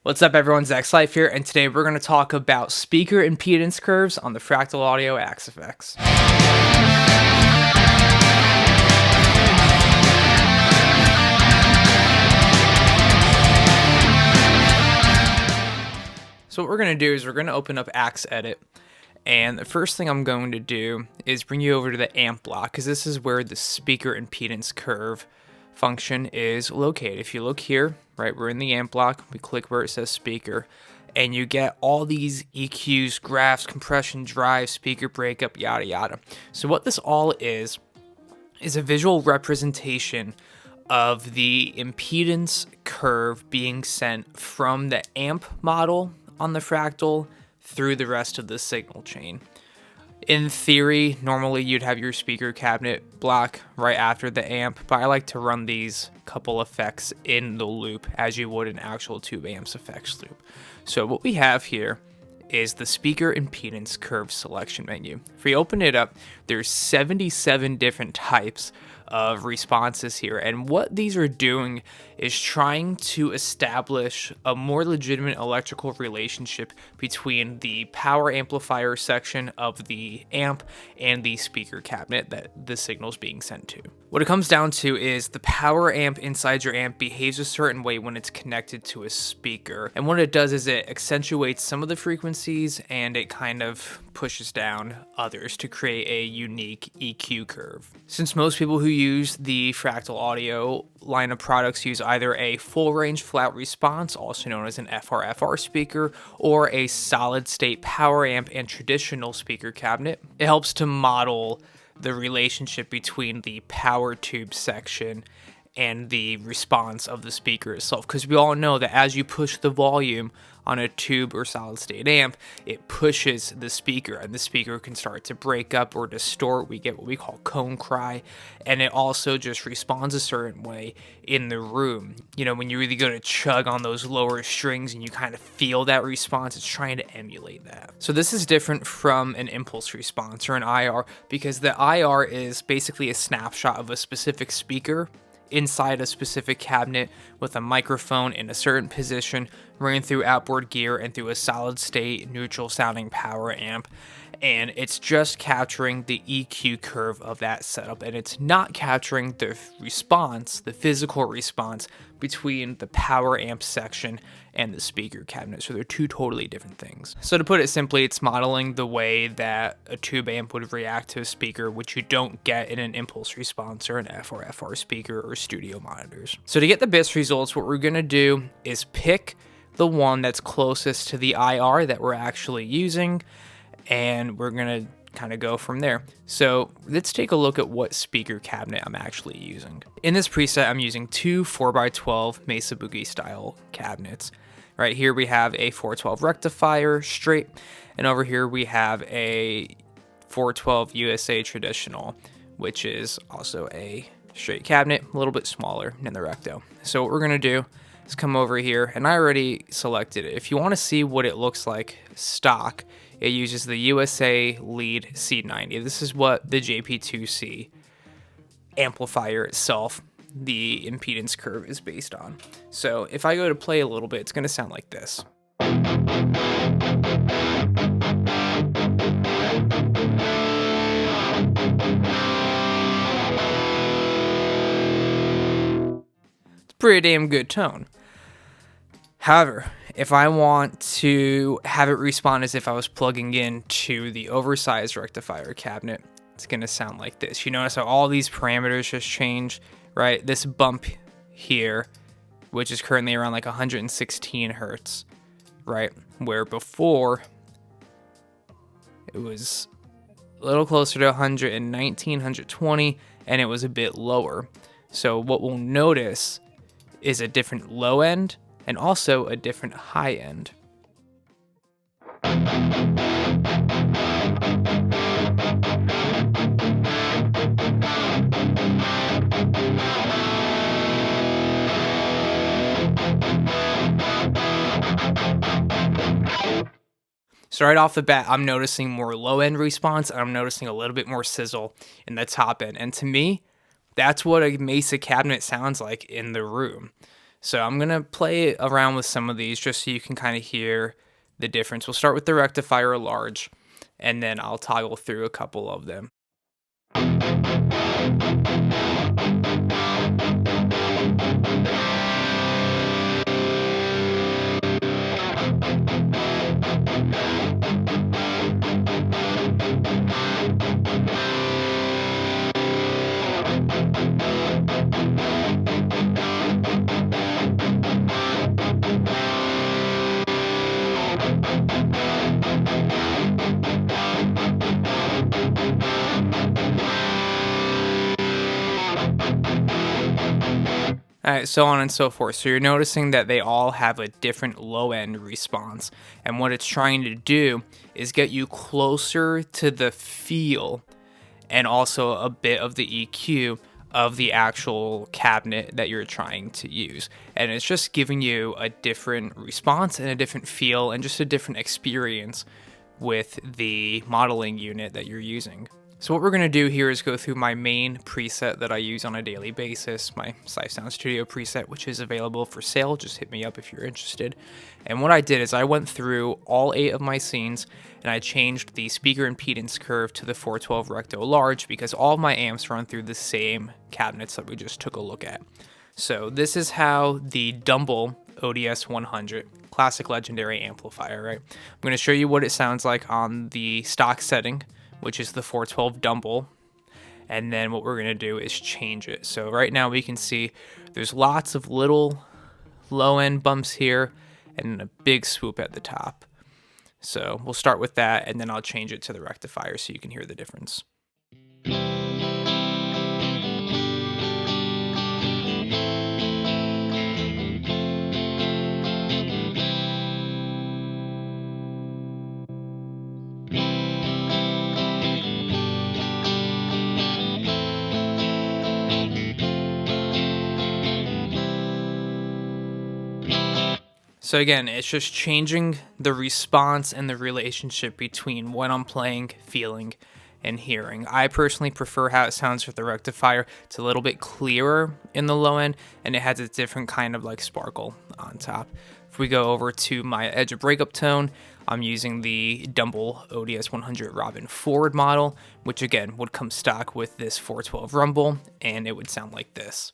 What's up everyone, Zachary Seif here, and today we're going to talk about speaker impedance curves on the Fractal Audio Axe effects. So what we're going to do is we're going to open up Axe Edit, and the first thing I'm going to do is bring you over to the amp block, because this is where the speaker impedance curve function is located. If you look here, right, we're in the amp block, we click where it says speaker, and you get all these EQs, graphs, compression, drive, speaker breakup, yada yada. So what this all is a visual representation of the impedance curve being sent from the amp model on the Fractal through the rest of the signal chain. In theory, normally you'd have your speaker cabinet block right after the amp, but I like to run these couple effects in the loop as you would an actual tube amps effects loop. So what we have here is the speaker impedance curve selection menu. If we open it up, there's 77 different types of responses here, and what these are doing is trying to establish a more legitimate electrical relationship between the power amplifier section of the amp and the speaker cabinet that the signal's being sent to. What it comes down to is the power amp inside your amp behaves a certain way when it's connected to a speaker, and what it does is it accentuates some of the frequencies and it kind of pushes down others to create a unique EQ curve. Since most people who use the Fractal Audio line of products use either a full range flat response, also known as an FR/FR speaker, or a solid state power amp and traditional speaker cabinet, it helps to model the relationship between the power tube section and the response of the speaker itself, because we all know that as you push the volume on a tube or solid state amp, it pushes the speaker, and the speaker can start to break up or distort. We get what we call cone cry, and it also just responds a certain way in the room. You know, when you really go to chug on those lower strings and you kind of feel that response, it's trying to emulate that. So this is different from an impulse response or an IR, because the IR is basically a snapshot of a specific speaker inside a specific cabinet with a microphone in a certain position, running through outboard gear and through a solid state neutral sounding power amp, and it's just capturing the EQ curve of that setup, and it's not capturing the response, the physical response between the power amp section and the speaker cabinet. So they're two totally different things. So to put it simply, it's modeling the way that a tube amp would react to a speaker, which you don't get in an impulse response or an FR/FR speaker or studio monitors. So to get the best results, what we're gonna do is pick the one that's closest to the IR that we're actually using, and we're gonna kind of go from there. So let's take a look at what speaker cabinet I'm actually using. In this preset, I'm using two 4x12 Mesa Boogie style cabinets. Right here we have a 412 rectifier straight, and over here we have a 412 USA traditional, which is also a straight cabinet, a little bit smaller than the recto. So what we're gonna do is come over here, and I already selected it. If you want to see what it looks like stock, it uses the USA Lead C90. This is what the JP2C amplifier itself, the impedance curve, is based on. So if I go to play a little bit, it's going to sound like this. It's a pretty damn good tone. However, if I want to have it respond as if I was plugging into the oversized rectifier cabinet, it's going to sound like this. You notice how all these parameters just change, right? This bump here, which is currently around like 116 hertz, right? Where before it was a little closer to 119, 120, and it was a bit lower. So what we'll notice is a different low end and also a different high end. So right off the bat, I'm noticing more low end response, and I'm noticing a little bit more sizzle in the top end. And to me, that's what a Mesa cabinet sounds like in the room. So I'm going to play around with some of these just so you can kind of hear the difference. We'll start with the rectifier large, and then I'll toggle through a couple of them. Alright, so on and so forth. So you're noticing that they all have a different low end response. And what it's trying to do is get you closer to the feel and also a bit of the EQ of the actual cabinet that you're trying to use. And it's just giving you a different response and a different feel and just a different experience with the modeling unit that you're using. So what we're going to do here is go through my main preset that I use on a daily basis, my Seif Sound Studio preset, which is available for sale. Just hit me up if you're interested. And what I did is I went through all 8 of my scenes and I changed the speaker impedance curve to the 412 recto large because all of my amps run through the same cabinets that we just took a look at. So this is how the Dunlop ODS 100 classic legendary amplifier, right? I'm going to show you what it sounds like on the stock setting, which is the 412 Dunlop, and then what we're going to do is change it. So right now we can see there's lots of little low end bumps here and a big swoop at the top. So we'll start with that, and then I'll change it to the rectifier so you can hear the difference. So again, it's just changing the response and the relationship between what I'm playing, feeling, and hearing. I personally prefer how it sounds with the rectifier. It's a little bit clearer in the low end, and it has a different kind of like sparkle on top. If we go over to my edge of breakup tone, I'm using the Dunlop ODS 100 Robin Forward model, which again would come stock with this 412 rumble, and it would sound like this.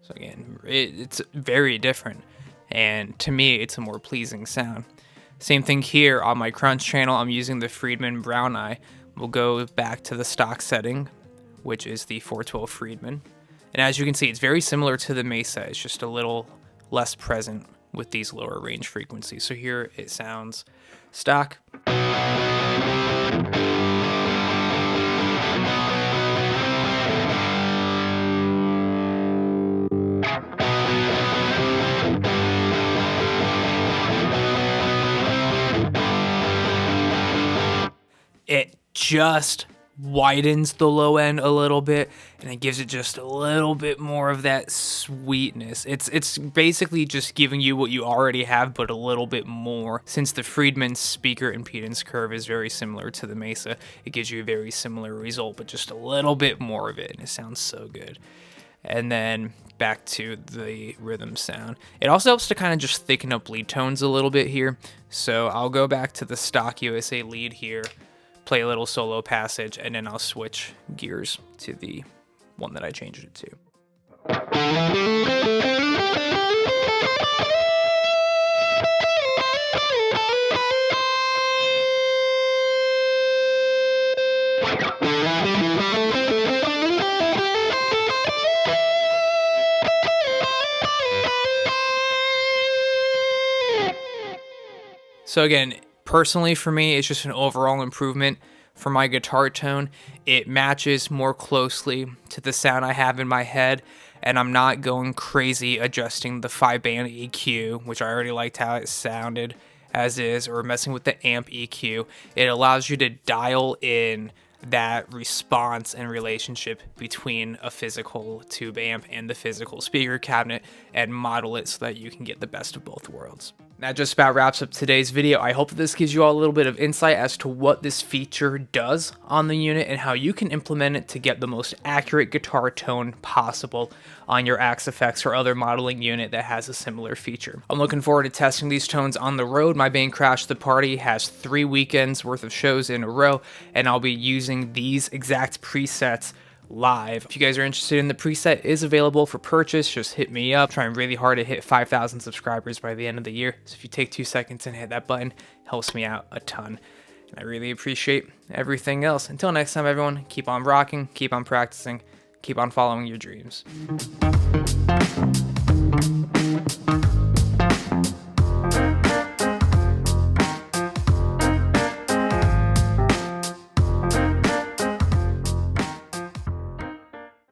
So again, it's very different, and to me, it's a more pleasing sound. Same thing here on my crunch channel. I'm using the Friedman Brown Eye. We'll go back to the stock setting, which is the 412 Friedman. And as you can see, it's very similar to the Mesa. It's just a little less present with these lower range frequencies. So here it sounds stock. It just widens the low end a little bit, and it gives it just a little bit more of that sweetness. It's basically just giving you what you already have, but a little bit more. Since the Friedman speaker impedance curve is very similar to the Mesa, it gives you a very similar result, but just a little bit more of it, and it sounds so good. And then back to the rhythm sound. It also helps to kind of just thicken up lead tones a little bit here. So I'll go back to the stock USA lead here, play a little solo passage, and then I'll switch gears to the one that I changed it to. So again, personally for me, it's just an overall improvement for my guitar tone. It matches more closely to the sound I have in my head, and I'm not going crazy adjusting the 5-band EQ, which I already liked how it sounded as is, or messing with the amp EQ. It allows you to dial in that response and relationship between a physical tube amp and the physical speaker cabinet and model it so that you can get the best of both worlds. That just about wraps up today's video. I hope that this gives you all a little bit of insight as to what this feature does on the unit and how you can implement it to get the most accurate guitar tone possible on your Axe Effects or other modeling unit that has a similar feature. I'm looking forward to testing these tones on the road. My band Crash the Party has 3 weekends worth of shows in a row, and I'll be using these exact presets live. If you guys are interested in the preset, it is available for purchase. Just hit me up. Trying really hard to hit 5,000 subscribers by the end of the year. So if you take 2 seconds and hit that button, it helps me out a ton. And I really appreciate everything else. Until next time, everyone, keep on rocking, keep on practicing, keep on following your dreams.